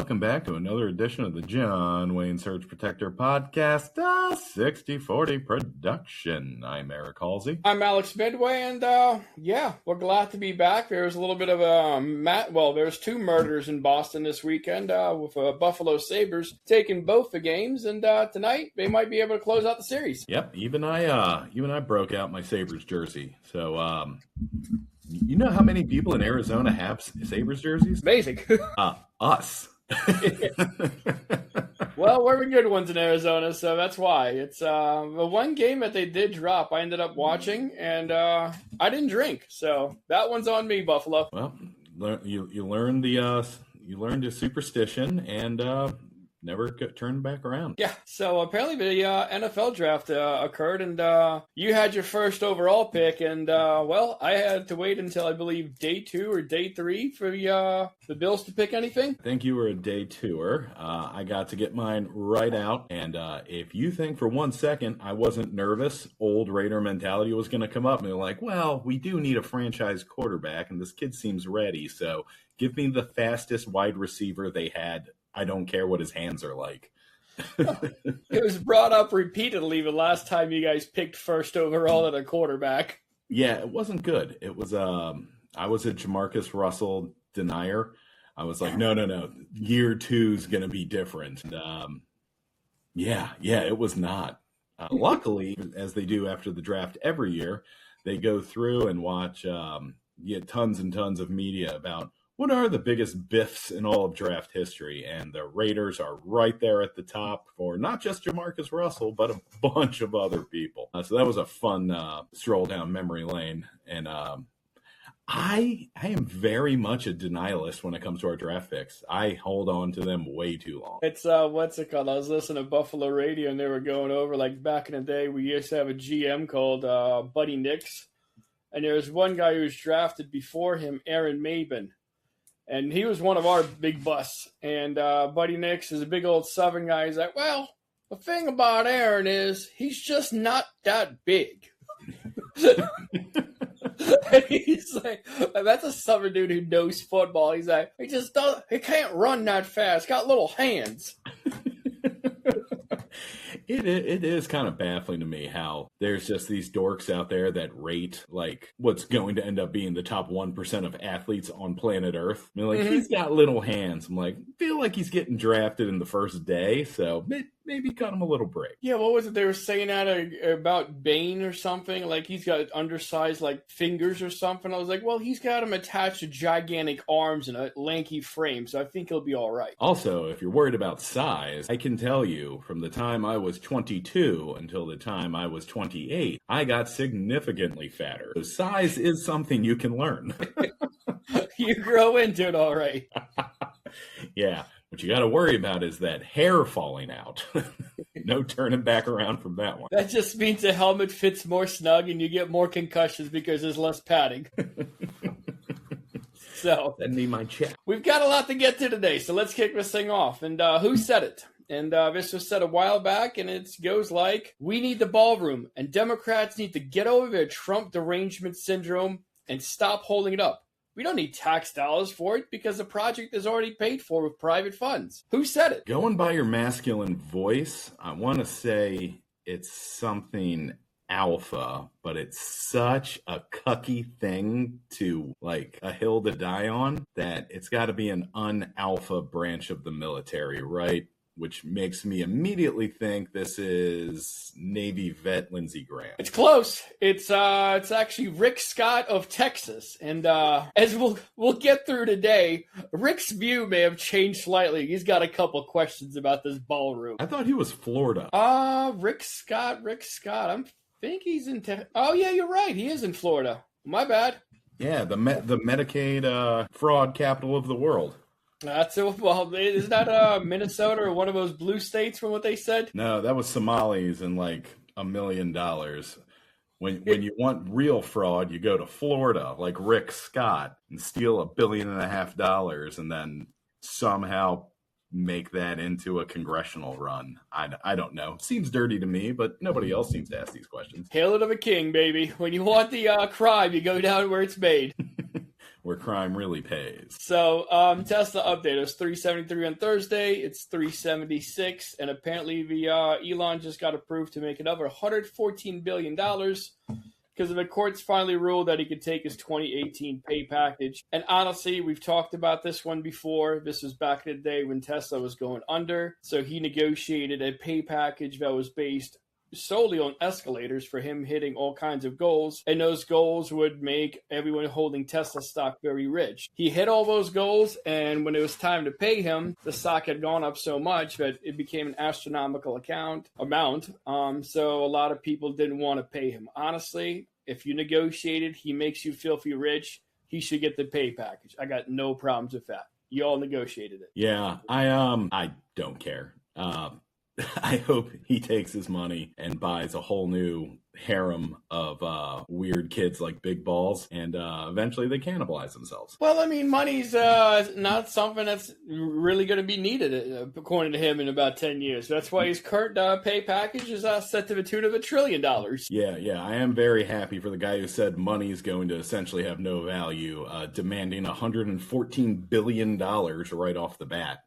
welcome back to another edition of the John Wayne Surge Protector podcast, 6040 production. I'm Eric Halsey. I'm Alex Midway, and we're glad to be back. There's a little bit of there's two murders in Boston this weekend with Buffalo Sabres taking both the games, and tonight they might be able to close out the series. Yep, even I broke out my Sabres jersey. So, you know how many people in Arizona have Sabres jerseys? Amazing. Us. Well, we're the good ones in Arizona, so that's why. It's the one game that they did drop, I ended up watching, and I didn't drink, so that one's on me, Buffalo. Well, you learned the superstition, and never turned back around. Yeah, so apparently the NFL draft occurred, and you had your first overall pick, and I had to wait until I believe day 2 or day 3 for the Bills to pick anything. I think you were a day 2er. I got to get mine right out, and if you think for 1 second I wasn't nervous, old Raider mentality was going to come up, and they're like, well, we do need a franchise quarterback, and this kid seems ready, so give me the fastest wide receiver they had. I don't care what his hands are like. It was brought up repeatedly the last time you guys picked first overall at a quarterback. Yeah, it wasn't good. It was I was a Jamarcus Russell denier. I was like, no. Year 2 is going to be different. And, it was not. Luckily, as they do after the draft every year, they go through and watch tons and tons of media about what are the biggest biffs in all of draft history? And the Raiders are right there at the top for not just Jamarcus Russell, but a bunch of other people. So that was a fun stroll down memory lane. And I am very much a denialist when it comes to our draft picks. I hold on to them way too long. It's, what's it called? I was listening to Buffalo Radio, and they were going over, like, back in the day, we used to have a GM called Buddy Nix. And there was one guy who was drafted before him, Aaron Maben. And he was one of our big busts. And Buddy Nix is a big old Southern guy. He's like, well, the thing about Aaron is he's just not that big. And he's like, that's a Southern dude who knows football. He's like, he can't run that fast. Got little hands. It is kind of baffling to me how there's just these dorks out there that rate like what's going to end up being the top 1% of athletes on planet Earth. I mean, like, he's got little hands. I'm like, feel like he's getting drafted in the first day, so maybe cut him a little break. Yeah, what was it they were saying about Bane or something? Like, he's got undersized, like, fingers or something. I was like, well, he's got him attached to gigantic arms and a lanky frame, so I think he'll be all right. Also, if you're worried about size, I can tell you from the time I was 22 until the time I was 28, I got significantly fatter. So size is something you can learn. You grow into it all right. Yeah. What you got to worry about is that hair falling out. No turning back around from that one. That just means the helmet fits more snug and you get more concussions because there's less padding. So, send me my check. We've got a lot to get to today, so let's kick this thing off. And who said it? And this was said a while back, and it goes like, we need the ballroom, and Democrats need to get over their Trump derangement syndrome and stop holding it up. We don't need tax dollars for it because the project is already paid for with private funds. Who said it? Going by your masculine voice, I want to say it's something alpha, but it's such a cucky thing to, like, a hill to die on that it's got to be an un-alpha branch of the military, right? Which makes me immediately think this is Navy vet Lindsey Graham. It's close. It's actually Rick Scott of Texas. And as we'll get through today, Rick's view may have changed slightly. He's got a couple questions about this ballroom. I thought he was Florida. Rick Scott. I think he's in oh yeah, you're right. He is in Florida. My bad. Yeah, the Medicaid fraud capital of the world. That's it. Well, is that Minnesota or one of those blue states from what they said? No, that was Somalis and like $1 million. When you want real fraud, you go to Florida, like Rick Scott, and steal $1.5 billion and then somehow make that into a congressional run. I don't know. Seems dirty to me, but nobody else seems to ask these questions. Hail to the king, baby. When you want the crime, you go down where it's made. where crime really pays. So Tesla update. It was 373 on Thursday. It's 376, and apparently the Elon just got approved to make another $114 billion because the courts finally ruled that he could take his 2018 pay package. And honestly, we've talked about this one before. This was back in the day when Tesla was going under. So he negotiated a pay package that was based solely on escalators for him hitting all kinds of goals, and those goals would make everyone holding Tesla stock very rich. He hit all those goals, and when it was time to pay him, the stock had gone up so much that it became an astronomical amount. So a lot of people didn't want to pay him. Honestly, if you negotiated, he makes you filthy rich, he should get the pay package. I got no problems with that. You all negotiated it. Yeah, I don't care. I hope he takes his money and buys a whole new harem of weird kids like Big Balls, and eventually they cannibalize themselves. Well, I mean, money's not something that's really going to be needed, according to him, in about 10 years. That's why his current pay package is set to the tune of $1 trillion. Yeah, I am very happy for the guy who said money is going to essentially have no value, demanding $114 billion right off the bat.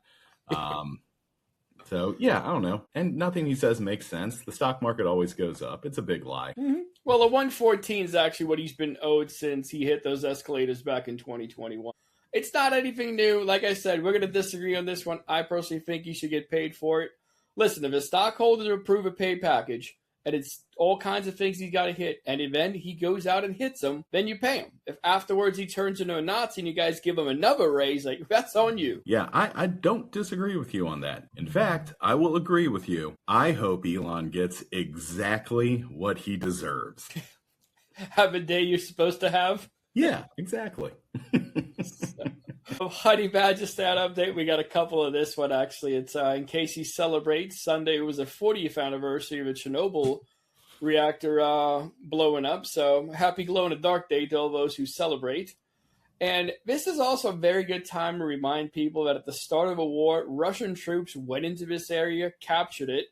So, yeah, I don't know. And nothing he says makes sense. The stock market always goes up. It's a big lie. Mm-hmm. Well, the 114 is actually what he's been owed since he hit those escalators back in 2021. It's not anything new. Like I said, we're going to disagree on this one. I personally think he should get paid for it. Listen, if a stockholder approve a pay package, and it's all kinds of things he's got to hit, and then he goes out and hits them, then you pay him. If afterwards he turns into a Nazi and you guys give him another raise, like, that's on you. Yeah, I don't disagree with you on that. In fact, I will agree with you. I hope Elon gets exactly what he deserves. Have a day you're supposed to have? Yeah, exactly. Honey Badger stat update. We got a couple of this one, actually. It's in case he celebrates. Sunday was the 40th anniversary of the Chornobyl reactor blowing up. So happy glow in the dark day to all those who celebrate. And this is also a very good time to remind people that at the start of a war, Russian troops went into this area, captured it.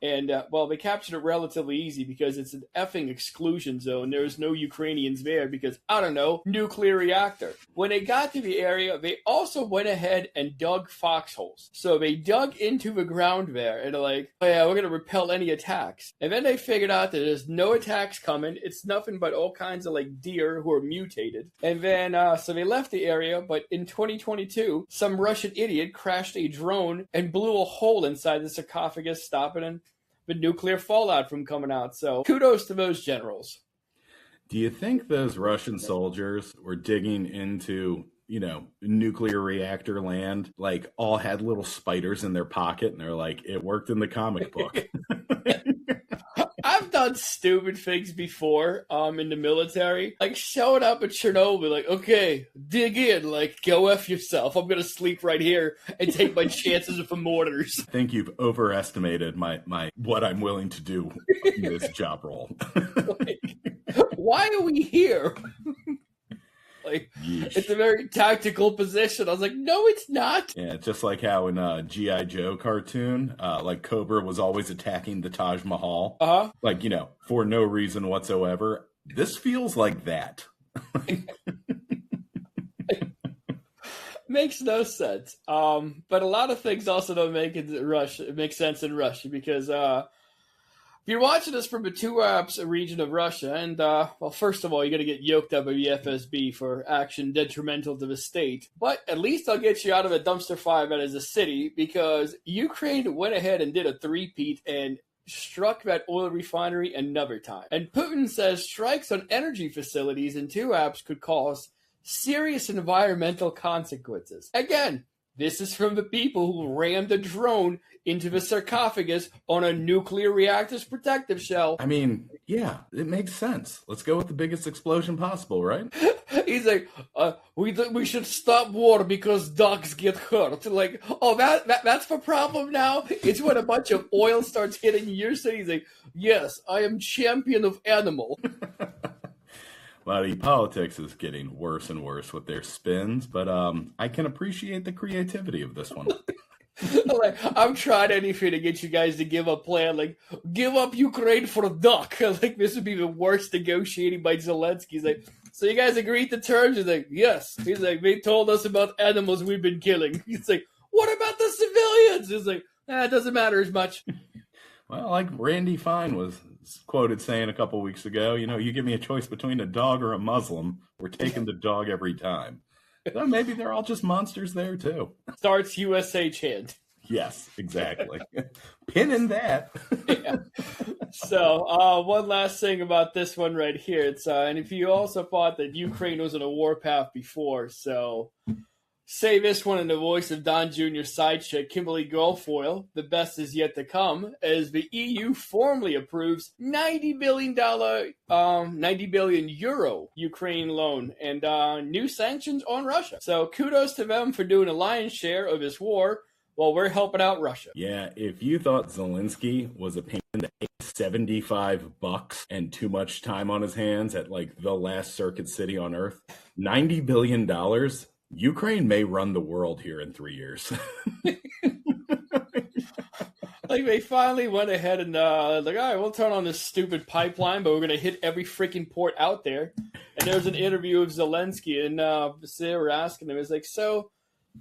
And, they captured it relatively easy because it's an effing exclusion zone. There's no Ukrainians there because, I don't know, nuclear reactor. When they got to the area, they also went ahead and dug foxholes. So they dug into the ground there and they're like, oh yeah, we're going to repel any attacks. And then they figured out that there's no attacks coming. It's nothing but all kinds of like deer who are mutated. And then, so they left the area, but in 2022, some Russian idiot crashed a drone and blew a hole inside the sarcophagus, stopping the nuclear fallout from coming out. So kudos to those generals. Do you think those Russian soldiers were digging into, nuclear reactor land, like all had little spiders in their pocket and they're like, it worked in the comic book? I've done stupid things before in the military, like showing up at Chernobyl, like, okay, dig in, like, go F yourself. I'm going to sleep right here and take my chances with the mortars. I think you've overestimated my what I'm willing to do in this job role. Like, why are we here? Like, Yeesh. It's a very tactical position. I was like, no, it's not. Yeah, just like how in G.I. Joe cartoon, like Cobra was always attacking the Taj Mahal. Uh-huh. Like, for no reason whatsoever. This feels like that. Makes no sense. But a lot of things also don't make sense in Russia because if you're watching this from the Tuapse region of Russia, and, first of all, you're going to get yoked up by the FSB for action detrimental to the state. But at least I'll get you out of a dumpster fire that is a city, because Ukraine went ahead and did a three-peat and struck that oil refinery another time. And Putin says strikes on energy facilities in Tuapse could cause serious environmental consequences. Again, this is from the people who rammed a drone into the sarcophagus on a nuclear reactor's protective shell. I mean, yeah, it makes sense. Let's go with the biggest explosion possible, right? He's like, we should stop war because dogs get hurt. Like, oh, that's the problem now? It's when a bunch of oil starts hitting your city. He's like, yes, I am champion of animal. Body politics is getting worse and worse with their spins, but I can appreciate the creativity of this one. Like, I'm trying anything to get you guys to give up plan. Like, give up Ukraine for a duck. Like, this would be the worst negotiating by Zelensky. He's like, So you guys agreed to terms? He's like, yes. He's like, they told us about animals we've been killing. He's like, what about the civilians? He's like, it doesn't matter as much. Well, like Randy Fine was quoted saying a couple weeks ago, you give me a choice between a dog or a Muslim, we're taking the dog every time. So maybe they're all just monsters there, too. Starts USA chant. Yes, exactly. Pinning that. Yeah. So, one last thing about this one right here. It's and if you also thought that Ukraine was on a warpath before, so say this one in the voice of Don Jr.'s side chick, Kimberly Guilfoyle, the best is yet to come, as the EU formally approves $90 billion euro Ukraine loan and new sanctions on Russia. So kudos to them for doing a lion's share of this war while we're helping out Russia. Yeah, if you thought Zelensky was a pain in the $75 and too much time on his hands at like the last circuit city on earth, $90 billion, Ukraine may run the world here in 3 years. Like they finally went ahead and all right, we'll turn on this stupid pipeline, but we're going to hit every freaking port out there. And there was an interview of Zelensky, and they were asking him, it's like, so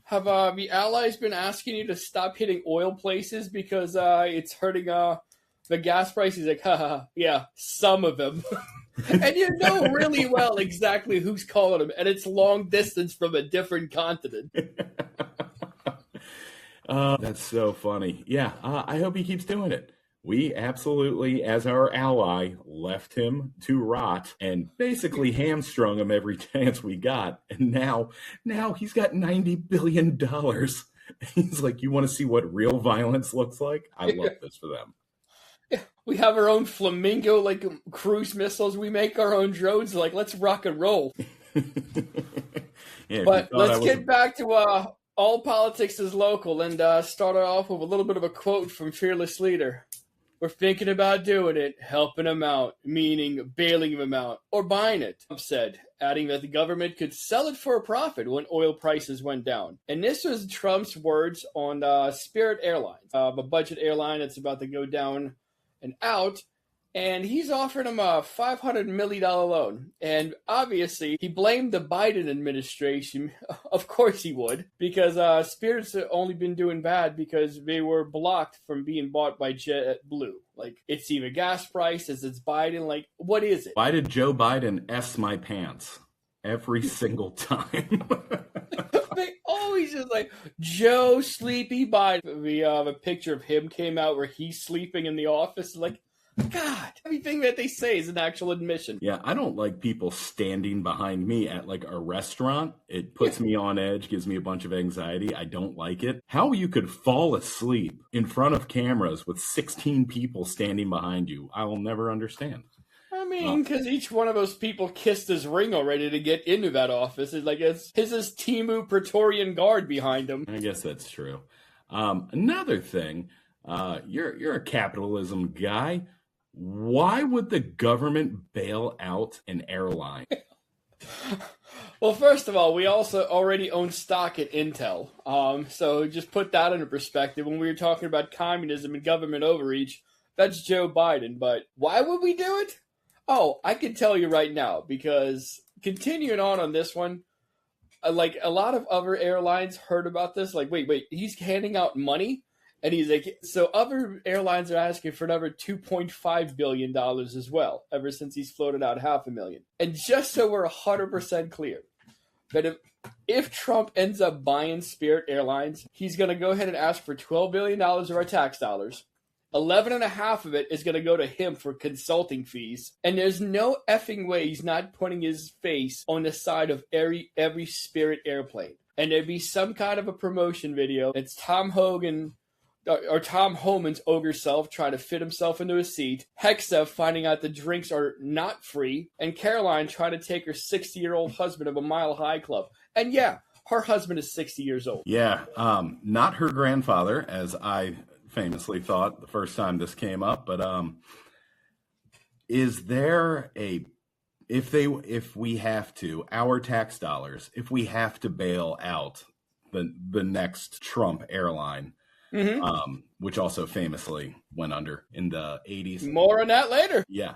have the Allies been asking you to stop hitting oil places because it's hurting the gas price? He's like, yeah, some of them. And you know really well exactly who's calling him, and it's long distance from a different continent. That's so funny. Yeah, I hope he keeps doing it. We absolutely, as our ally, left him to rot and basically hamstrung him every chance we got. And now he's got $90 billion. He's like, you want to see what real violence looks like? I love this for them. Yeah, we have our own Flamingo, like cruise missiles. We make our own drones. Like, let's rock and roll. Yeah, but let's get back to all politics is local and start off with a little bit of a quote from Fearless Leader. We're thinking about doing it, helping them out, meaning bailing them out, or buying it, Trump said, adding that the government could sell it for a profit when oil prices went down. And this was Trump's words on Spirit Airlines, a budget airline that's about to go down and out. And he's offered him a $500 million loan. And obviously, he blamed the Biden administration. Of course he would, because Spirit's only been doing bad because they were blocked from being bought by JetBlue. Like, it's either gas prices, it's Biden. Like, what is it? Why did Joe Biden S my pants every single time? They always just like, Joe Sleepy Biden. The picture of him came out where he's sleeping in the office. Like, God, everything that they say is an actual admission. Yeah, I don't like people standing behind me at like a restaurant. It puts me on edge, gives me a bunch of anxiety. I don't like it. How you could fall asleep in front of cameras with 16 people standing behind you, I will never understand. I mean, because each one of those people kissed his ring already to get into that office. It's like his Timu Praetorian Guard behind him. I guess that's true. Another thing, you're a capitalism guy. Why would the government bail out an airline? Well, first of all, we also already own stock at Intel. So just put that into perspective. When we were talking about communism and government overreach, that's Joe Biden. But why would we do it? Oh, I can tell you right now, because continuing on this one, like a lot of other airlines heard about this. Like, wait, he's handing out money? And he's like, so other airlines are asking for another $2.5 billion as well, ever since he's floated out $500,000. And just so we're 100% clear, that if Trump ends up buying Spirit Airlines, he's going to go ahead and ask for $12 billion of our tax dollars. 11.5 of it is going to go to him for consulting fees. And there's no effing way he's not putting his face on the side of every Spirit airplane. And there'd be some kind of a promotion video. It's Tom Hogan or Tom Homan's ogre self trying to fit himself into a seat, Hexa finding out the drinks are not free, and Caroline trying to take her 60-year-old husband of a Mile High Club. And yeah, her husband is 60 years old. Yeah, not her grandfather, as I famously thought the first time this came up, but is there if we have to, our tax dollars, if we have to bail out the next Trump airline, which also famously went under in the 80s. More on that later. Yeah.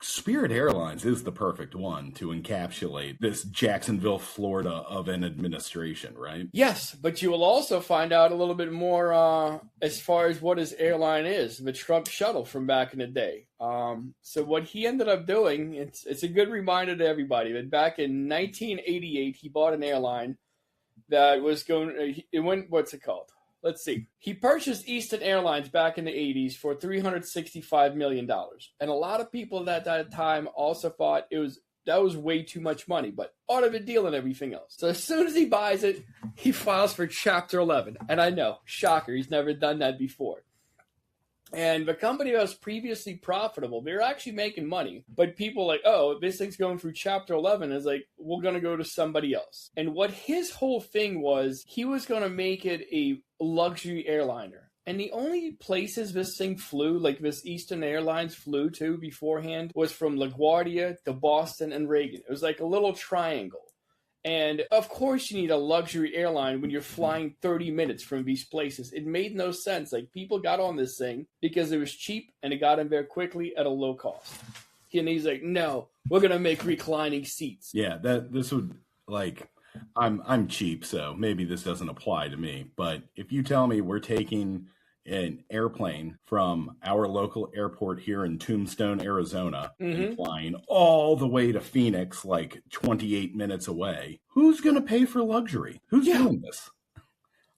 Spirit Airlines is the perfect one to encapsulate this Jacksonville, Florida of an administration, right? Yes, but you will also find out a little bit more as far as what his airline is, the Trump shuttle from back in the day. So what he ended up doing, it's a good reminder to everybody that back in 1988, he bought an airline that was what's it called? Let's see. He purchased Eastern Airlines back in the 80s for $365 million. And a lot of people at that time also thought that was way too much money, but out of a deal and everything else. So as soon as he buys it, he files for Chapter 11. And I know, shocker, he's never done that before. And the company that was previously profitable, they were actually making money. But people like, oh, this thing's going through Chapter 11 is like, we're going to go to somebody else. And what his whole thing was, he was going to make it a luxury airliner. And the only places this thing flew, like this Eastern Airlines flew to beforehand, was from LaGuardia to Boston and Reagan. It was like a little triangle. And of course you need a luxury airline when you're flying 30 minutes from these places. It made no sense. Like, people got on this thing because it was cheap and it got them there quickly at a low cost. And he's like, no, we're going to make reclining seats. Yeah, this would, like, I'm cheap, so maybe this doesn't apply to me. But if you tell me we're taking an airplane from our local airport here in Tombstone, Arizona, and flying all the way to Phoenix, like 28 minutes away, who's going to pay for luxury? Who's doing this?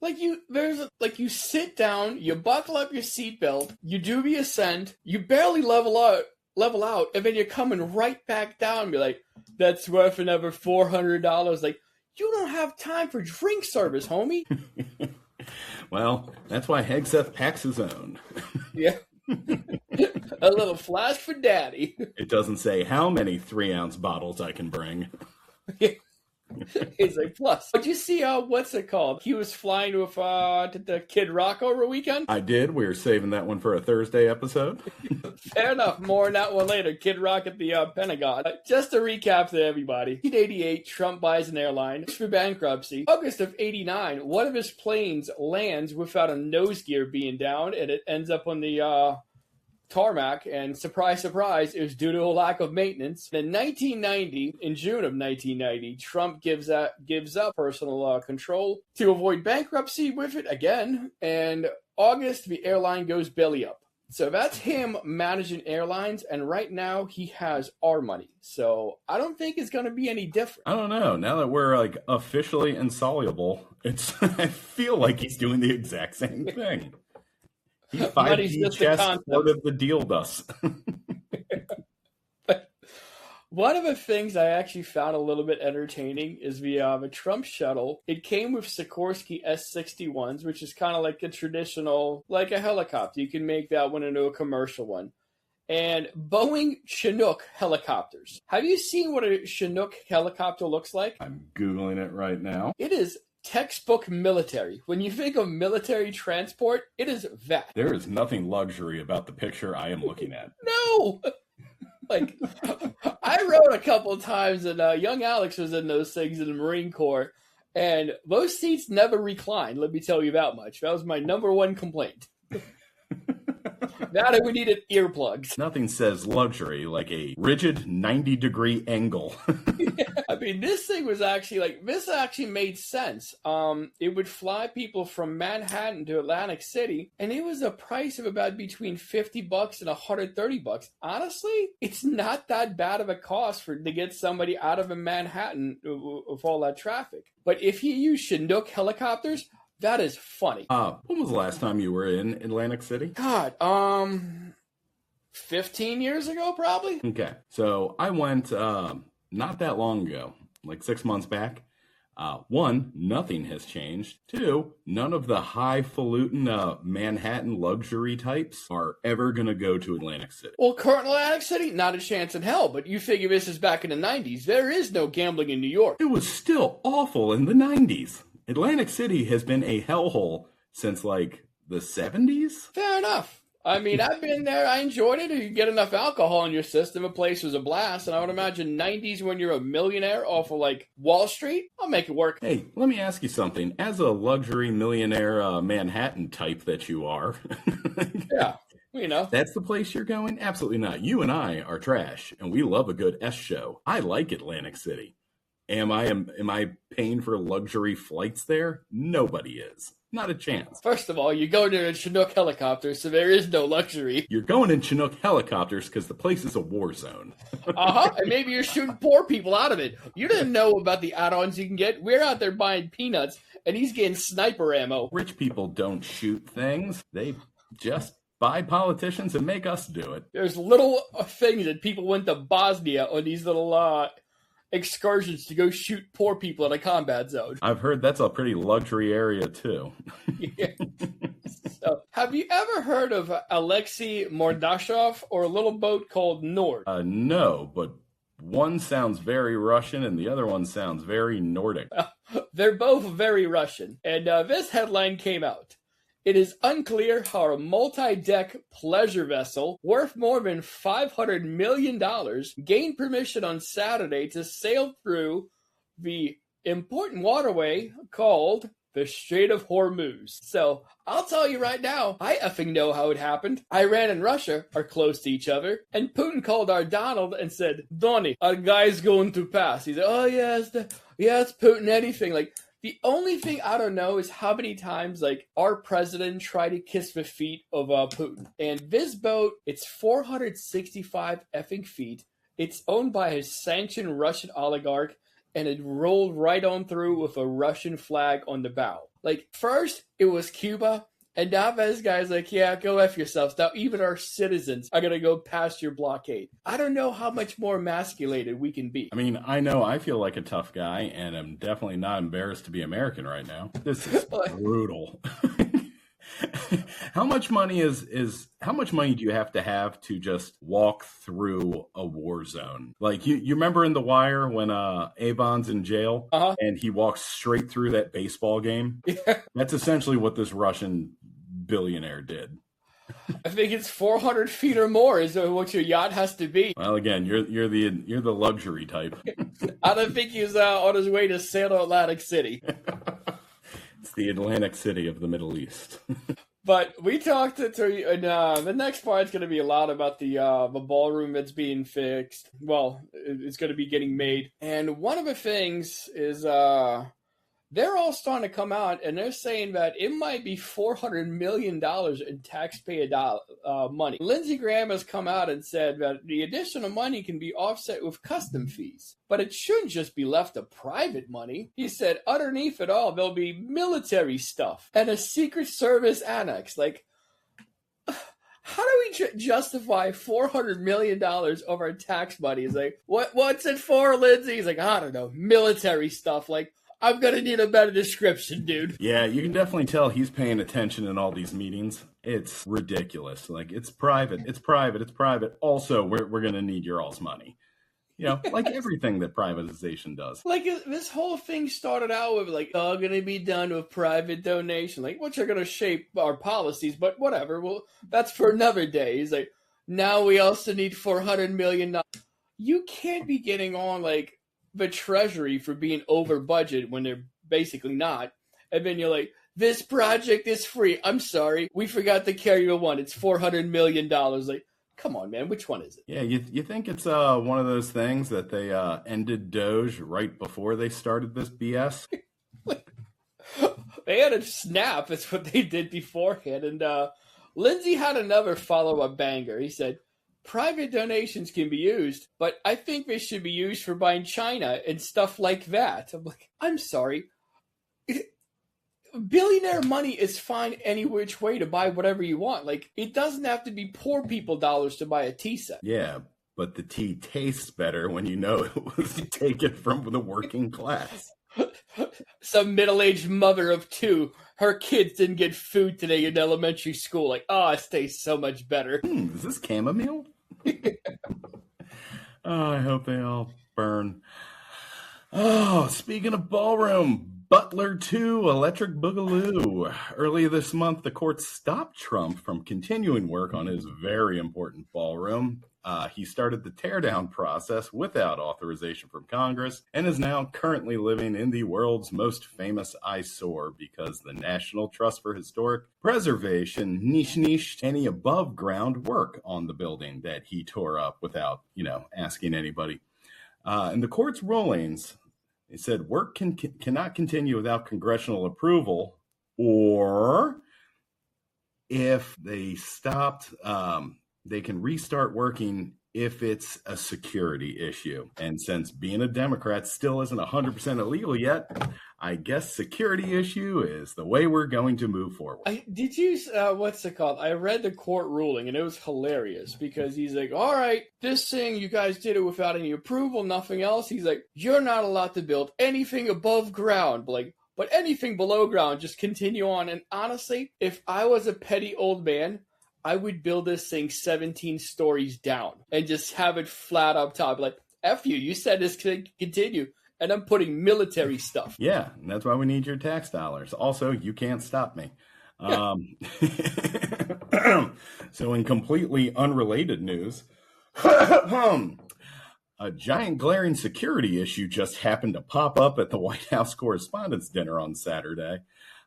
You sit down, you buckle up your seatbelt, you do the ascent, you barely level out, and then you're coming right back down and be like, that's worth another $400. Like, you don't have time for drink service, homie. Well, that's why Hegseth packs his own. Yeah. A little flask for daddy. It doesn't say how many 3-ounce bottles I can bring. He's like, plus. Did you see, what's it called? He was flying with the Kid Rock over a weekend? I did. We were saving that one for a Thursday episode. Fair enough. More on that one later. Kid Rock at the Pentagon. Just to recap to everybody. 1988, Trump buys an airline for bankruptcy. August of 89, one of his planes lands without a nose gear being down, and it ends up on the tarmac, and surprise, surprise, it was due to a lack of maintenance. In 1990, in June of 1990, Trump gives up personal control to avoid bankruptcy with it again. And August, the airline goes belly up. So that's him managing airlines, and right now he has our money. So I don't think it's going to be any different. I don't know. Now that we're like officially insoluble, I feel like he's doing the exact same thing. He 5G chess part of the deal thus. But one of the things I actually found a little bit entertaining is the Trump shuttle. It came with Sikorsky S-61s, which is kind of like a traditional, like a helicopter. You can make that one into a commercial one. And Boeing Chinook helicopters. Have you seen what a Chinook helicopter looks like? I'm Googling it right now. It is textbook military. When you think of military transport, it is that. There is nothing luxury about the picture I am looking at. No! Like, I rode a couple of times, and young Alex was in those things in the Marine Corps, and those seats never reclined, let me tell you that much. That was my number one complaint. Now that we needed earplugs. Nothing says luxury like a rigid 90-degree angle. Yeah, I mean, this thing was actually this actually made sense. It would fly people from Manhattan to Atlantic City, and it was a price of about between $50 and $130. Honestly, it's not that bad of a cost to get somebody out of a Manhattan with all that traffic. But if you use Chinook helicopters, that is funny. When was the last time you were in Atlantic City? God, 15 years ago, probably. Okay, so I went not that long ago, like 6 months back. One, nothing has changed. Two, none of the highfalutin Manhattan luxury types are ever going to go to Atlantic City. Well, current Atlantic City, not a chance in hell, but you figure this is back in the 90s. There is no gambling in New York. It was still awful in the 90s. Atlantic City has been a hellhole since, like, the 70s? Fair enough. I mean, I've been there. I enjoyed it. If you get enough alcohol in your system, the place was a blast. And I would imagine 90s when you're a millionaire off of, like, Wall Street, I'll make it work. Hey, let me ask you something. As a luxury millionaire Manhattan type that you are, yeah, You know. That's the place you're going? Absolutely not. You and I are trash, and we love a good S show. I like Atlantic City. Am I paying for luxury flights there? Nobody is. Not a chance. First of all, you go there in Chinook helicopters, so there is no luxury. You're going in Chinook helicopters because the place is a war zone. And maybe you're shooting poor people out of it. You didn't know about the add-ons you can get. We're out there buying peanuts, and he's getting sniper ammo. Rich people don't shoot things. They just buy politicians and make us do it. There's little things that people went to Bosnia on these little excursions to go shoot poor people in a combat zone. I've heard that's a pretty luxury area too. Yeah. So, have you ever heard of Alexei Mordashov or a little boat called Nord? No, but one sounds very Russian and the other one sounds very Nordic. They're both very Russian. And this headline came out. It is unclear how a multi-deck pleasure vessel worth more than $500 million gained permission on Saturday to sail through the important waterway called the Strait of Hormuz. So, I'll tell you right now, I effing know how it happened. Iran and Russia are close to each other, and Putin called our Donald and said, Donnie, our guy's going to pass. He said, oh, yeah, it's Putin, anything. Like, the only thing I don't know is how many times, like, our president tried to kiss the feet of Putin. And this boat, it's 465 effing feet. It's owned by a sanctioned Russian oligarch, and it rolled right on through with a Russian flag on the bow. Like, first, it was Cuba, and now this guy's like, yeah, go F yourselves. Now, even our citizens are going to go past your blockade. I don't know how much more emasculated we can be. I mean, I know I feel like a tough guy, and I'm definitely not embarrassed to be American right now. This is brutal. How much money how much money do you have to just walk through a war zone? Like, you remember in The Wire when Avon's in jail and he walks straight through that baseball game? Yeah. That's essentially what this Russian billionaire did. I think it's 400 feet or more is what your yacht has to be. Well, again, you're the luxury type. I don't think he's on his way to sail to Atlantic City. It's the Atlantic City of the Middle East. But we talked and the next part's going to be a lot about the ballroom that's being fixed. Well, it's going to be getting made. And one of the things is they're all starting to come out, and they're saying that it might be $400 million in taxpayer money. Lindsey Graham has come out and said that the additional money can be offset with custom fees, but it shouldn't just be left to private money. He said underneath it all, there'll be military stuff and a Secret Service annex. Like, how do we justify $400 million of our tax money? He's like, what's it for, Lindsey? He's like, I don't know, military stuff. Like, I'm going to need a better description, dude. Yeah, you can definitely tell he's paying attention in all these meetings. It's ridiculous. Like, it's private. Also, we're going to need your all's money. You know, like everything that privatization does. Like, this whole thing started out with, like, all going to be done with private donation, like, which are going to shape our policies, but whatever. Well, that's for another day. He's like, now we also need $400 million. You can't be getting on, like, the Treasury for being over budget when they're basically not. And then you're like, this project is free. I'm sorry. We forgot to carry the one. It's $400 million. Like, come on, man. Which one is it? Yeah, you think it's one of those things that they ended Doge right before they started this BS? They had a snap. That's what they did beforehand. And Lindsey had another follow-up banger. He said, private donations can be used, but I think they should be used for buying China and stuff like that. I'm like, I'm sorry. Billionaire money is fine any which way to buy whatever you want. Like, it doesn't have to be poor people dollars to buy a tea set. Yeah, but the tea tastes better when you know it was taken from the working class. Some middle-aged mother of two, her kids didn't get food today in elementary school. Like, it tastes so much better. Is this chamomile? I hope they all burn. Oh, speaking of ballroom, Butler 2, Electric Boogaloo. Earlier this month, the court stopped Trump from continuing work on his very important ballroom. He started the teardown process without authorization from Congress and is now currently living in the world's most famous eyesore because the National Trust for Historic Preservation niched any above ground work on the building that he tore up without, asking anybody. In the court's rulings, they said work cannot continue without congressional approval, or if they stopped, they can restart working if it's a security issue. And since being a Democrat still isn't 100% illegal yet, I guess security issue is the way we're going to move forward. Did you, what's it called? I read the court ruling, and it was hilarious because he's like, all right, this thing, you guys did it without any approval, nothing else. He's like, you're not allowed to build anything above ground. But anything below ground, just continue on. And honestly, if I was a petty old man, I would build this thing 17 stories down and just have it flat up top. Like, F you, you said this could continue. And I'm putting military stuff. Yeah, and that's why we need your tax dollars. Also, you can't stop me. So in completely unrelated news, a giant glaring security issue just happened to pop up at the White House Correspondents' Dinner on Saturday.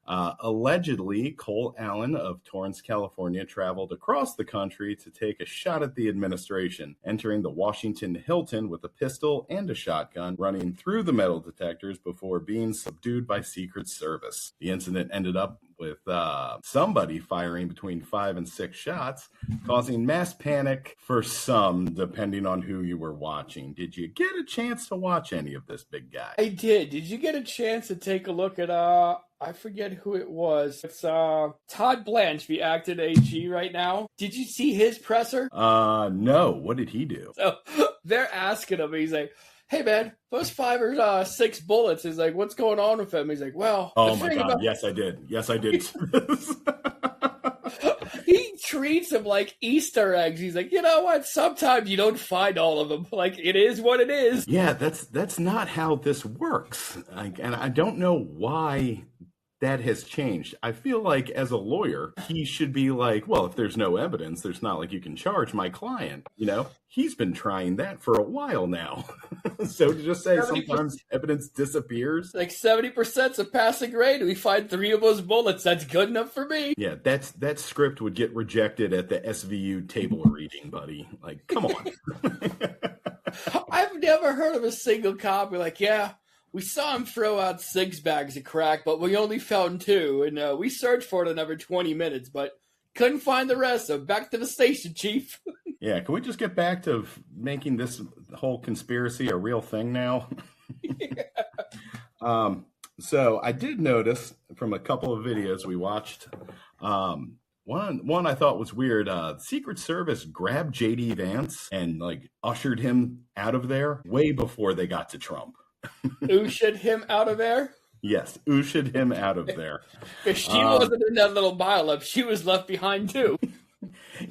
Allegedly, Cole Allen of Torrance, California, traveled across the country to take a shot at the administration, entering the Washington Hilton with a pistol and a shotgun, running through the metal detectors before being subdued by Secret Service. The incident ended up with somebody firing between 5 and 6 shots, causing mass panic for some, depending on who you were watching. Did you get a chance to watch any of this, big guy? I did. Did you get a chance to take a look at, I forget who it was. It's Todd Blanche, the acting AG right now. Did you see his presser? No. What did he do? So they're asking him, he's like, hey man, those 5 or 6 bullets. He's like, what's going on with him? He's like, well, oh my God, yes I did. He treats them like Easter eggs. He's like, you know what? Sometimes you don't find all of them. Like, it is what it is. Yeah, that's not how this works. And I don't know why that has changed. I feel like as a lawyer, he should be like, well, if there's no evidence, there's not like you can charge my client. He's been trying that for a while now. So to just say sometimes evidence disappears. Like 70%'s a passing grade. We find 3 of those bullets. That's good enough for me. Yeah, that script would get rejected at the SVU table reading, buddy. Like, come on. I've never heard of a single cop be like, yeah, we saw him throw out 6 bags of crack, but we only found 2. And we searched for it another 20 minutes, but couldn't find the rest. So back to the station, Chief. Yeah, can we just get back to making this whole conspiracy a real thing now? Yeah. So I did notice from a couple of videos we watched, one I thought was weird. Secret Service grabbed J.D. Vance and ushered him out of there way before they got to Trump. Ushered him out of there? Yes, ushered him out of there. If she wasn't in that little pileup, she was left behind too.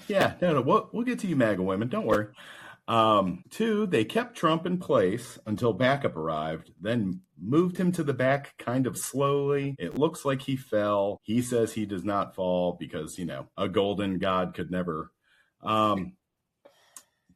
Yeah, no, we'll get to you, MAGA women. Don't worry. 2, they kept Trump in place until backup arrived, then moved him to the back kind of slowly. It looks like he fell. He says he does not fall because, a golden god could never.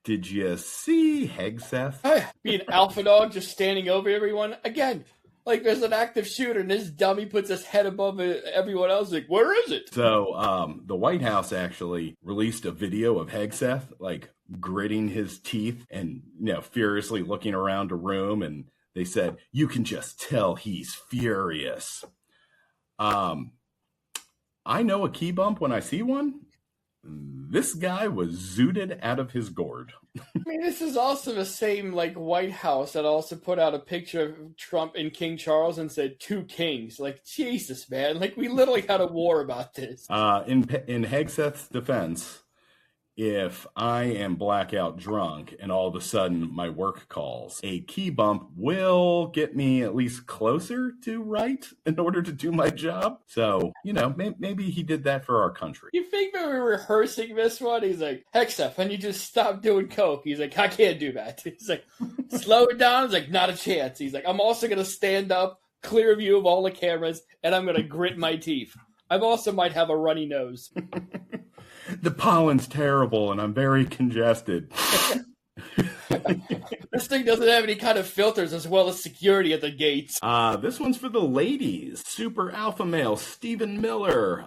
Did you see Hegseth? Being alpha dog just standing over everyone. Again, like there's an active shooter and this dummy puts his head above everyone else. Like, where is it? So the White House actually released a video of Hegseth, gritting his teeth and, furiously looking around a room. And they said, you can just tell he's furious. I know a key bump when I see one. This guy was zooted out of his gourd. I mean, this is also the same White House that also put out a picture of Trump and King Charles and said 2 kings. Like, Jesus, man. We literally had a war about this. In Hegseth's defense, if I am blackout drunk and all of a sudden my work calls, a key bump will get me at least closer to right in order to do my job. So, maybe he did that for our country. You think we were rehearsing this one? He's like, Hegseth, and you just stop doing coke. He's like, I can't do that. He's like, slow it down. He's like, not a chance. He's like, I'm also going to stand up, clear view of all the cameras, and I'm going to grit my teeth. I also might have a runny nose. The pollen's terrible, and I'm very congested. This thing doesn't have any kind of filters as well as security at the gates. This one's for the ladies. Super alpha male Stephen Miller,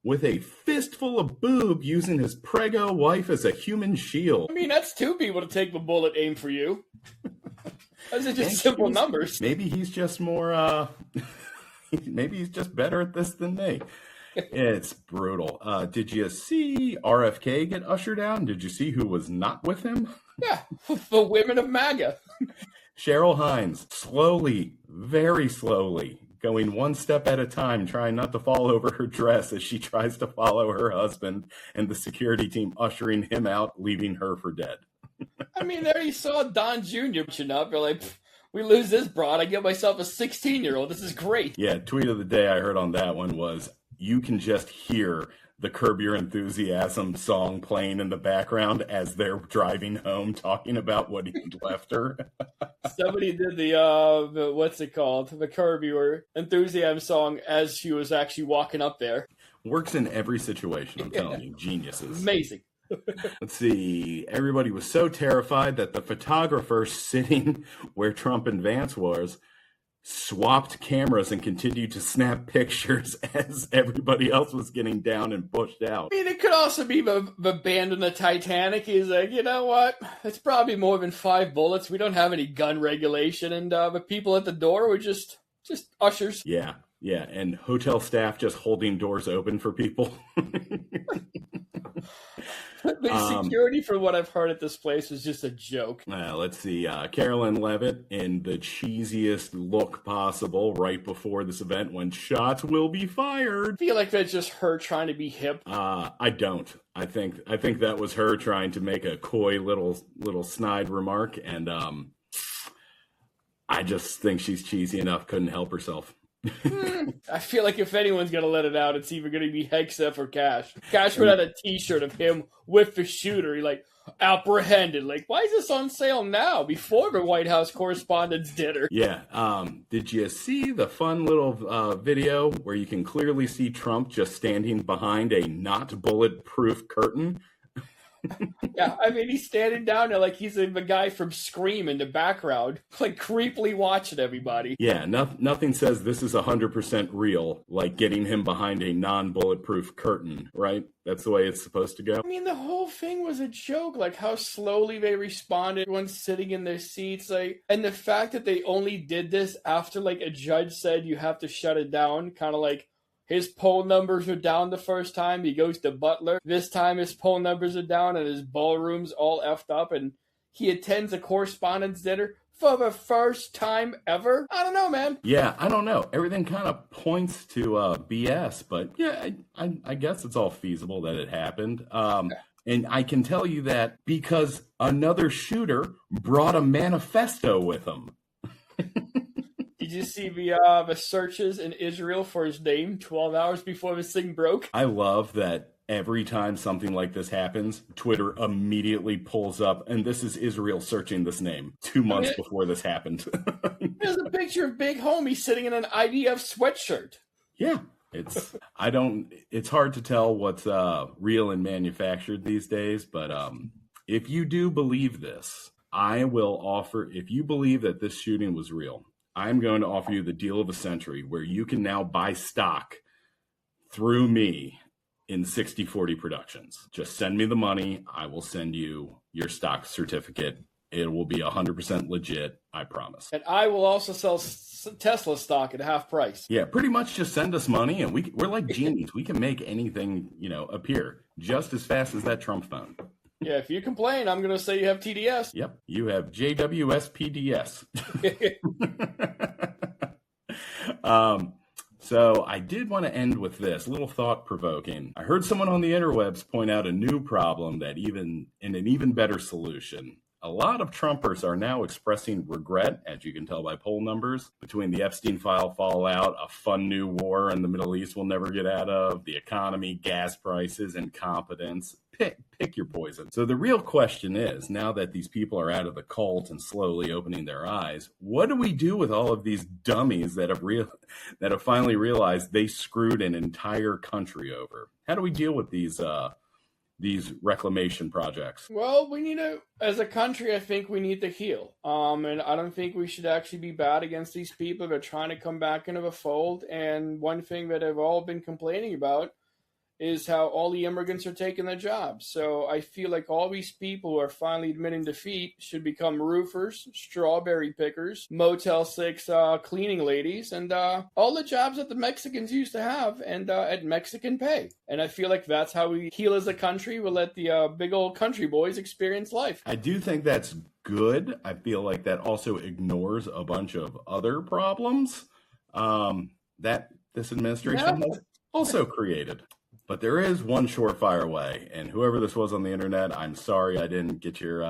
with a fistful of boob using his prego wife as a human shield. I mean, that's two people to take the bullet aimed for you. Those are just simple numbers. Maybe he's just more, maybe he's just better at this than me. It's brutal. Did you see RFK get ushered out? And did you see who was not with him? Yeah, the women of MAGA. Cheryl Hines, slowly, very slowly, going one step at a time, trying not to fall over her dress as she tries to follow her husband and the security team ushering him out, leaving her for dead. I mean, there you saw Don Jr. pushing up. You're like, we lose this broad, I get myself a 16-year-old. This is great. Yeah, tweet of the day I heard on that one was, you can just hear the Curb Your Enthusiasm song playing in the background as they're driving home, talking about what he left her. Somebody did the what's it called? The Curb Your Enthusiasm song as she was actually walking up there. Works in every situation, I'm telling you. Geniuses. Amazing. Let's see. Everybody was so terrified that the photographer sitting where Trump and Vance was swapped cameras and continued to snap pictures as everybody else was getting down and pushed out. I mean, it could also be the band on the Titanic. He's like, you know what? It's probably more than 5 bullets. We don't have any gun regulation, and the people at the door were just ushers. Yeah, and hotel staff just holding doors open for people. The security, for what I've heard at this place, was just a joke. Let's see. Carolyn Levitt in the cheesiest look possible right before this event when shots will be fired. I feel like that's just her trying to be hip. I don't. I think that was her trying to make a coy little snide remark, and I just think she's cheesy enough, couldn't help herself. I feel like if anyone's going to let it out, it's either going to be Hegseth or Cash. Cash would have a t-shirt of him with the shooter. He apprehended. Why is this on sale now before the White House Correspondents' Dinner? Yeah. Did you see the fun little video where you can clearly see Trump just standing behind a not bulletproof curtain? Yeah, I mean, he's standing down there like he's the guy from Scream in the background, creepily watching everybody. Yeah, nothing says this is 100% real like getting him behind a non-bulletproof curtain, right? That's the way it's supposed to go. I mean, the whole thing was a joke, how slowly they responded, everyone sitting in their seats, and the fact that they only did this after, a judge said you have to shut it down, kind of his poll numbers are down the first time. He goes to Butler. This time his poll numbers are down and his ballroom's all effed up. And he attends a correspondence dinner for the first time ever. I don't know, man. Yeah, I don't know. Everything kind of points to BS. But yeah, I guess it's all feasible that it happened. And I can tell you that because another shooter brought a manifesto with him. Did you see the searches in Israel for his name 12 hours before this thing broke? I love that every time something like this happens, Twitter immediately pulls up, and this is Israel searching this name 2 months before this happened. There's a picture of Big Homie sitting in an IDF sweatshirt. Yeah. It's hard to tell what's real and manufactured these days, but if you do believe this, I will offer, if you believe that this shooting was real, I'm going to offer you the deal of the century where you can now buy stock through me in 60/40 Productions. Just send me the money. I will send you your stock certificate. It will be 100% legit. I promise. And I will also sell Tesla stock at half price. Yeah, pretty much just send us money and we're like genies. We can make anything, appear just as fast as that Trump phone. Yeah, if you complain, I'm going to say you have TDS. Yep, you have JWSPDS. So I did want to end with this, a little thought-provoking. I heard someone on the interwebs point out a new problem that an even better solution. A lot of Trumpers are now expressing regret, as you can tell by poll numbers, between the Epstein file fallout, a fun new war in the Middle East we'll never get out of, the economy, gas prices, incompetence. Pick your poison. prison. So the real question is, now that these people are out of the cult and slowly opening their eyes, what do we do with all of these dummies that have finally realized they screwed an entire country over? How do we deal with these reclamation projects? Well, we need to, as a country, I think we need to heal. And I don't think we should actually be bad against these people that are trying to come back into the fold. And one thing that I've all been complaining about is how all the immigrants are taking their jobs. So I feel like all these people who are finally admitting defeat should become roofers, strawberry pickers, Motel 6 cleaning ladies, and all the jobs that the Mexicans used to have and at Mexican pay. And I feel like that's how we heal as a country. We'll let the big old country boys experience life. I do think that's good. I feel like that also ignores a bunch of other problems that this administration has also created. But there is one surefire way, and whoever this was on the internet, I'm sorry I didn't get your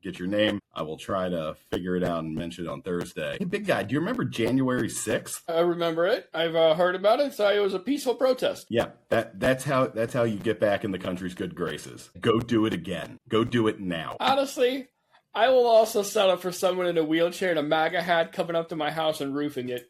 name. I will try to figure it out and mention it on Thursday. Hey, big guy, do you remember January 6th? I remember it. I've heard about it. So it was a peaceful protest. Yeah, that's how you get back in the country's good graces. Go do it again. Go do it now. Honestly, I will also settle for someone in a wheelchair and a MAGA hat coming up to my house and roofing it.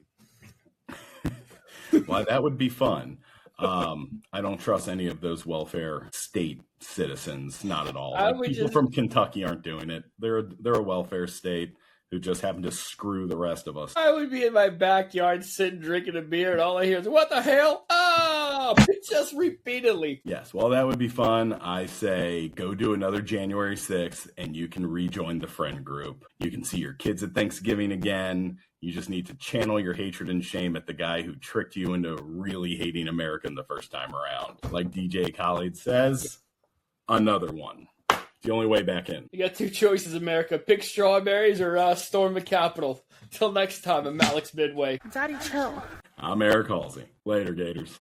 Well, that would be fun. I don't trust any of those welfare state citizens, not at all. People from Kentucky aren't doing it. They're a welfare state who just happen to screw the rest of us. I would be in my backyard sitting drinking a beer and all I hear is, what the hell? Oh, just repeatedly. Yes, well, that would be fun. I say go do another January 6th and you can rejoin the friend group. You can see your kids at Thanksgiving again. You just need to channel your hatred and shame at the guy who tricked you into really hating America the first time around. Like DJ Khaled says, another one. It's the only way back in. You got two choices, America. Pick strawberries or storm the Capitol. Till next time, I'm Alex Midway. Daddy, chill. I'm Eric Halsey. Later, Gators.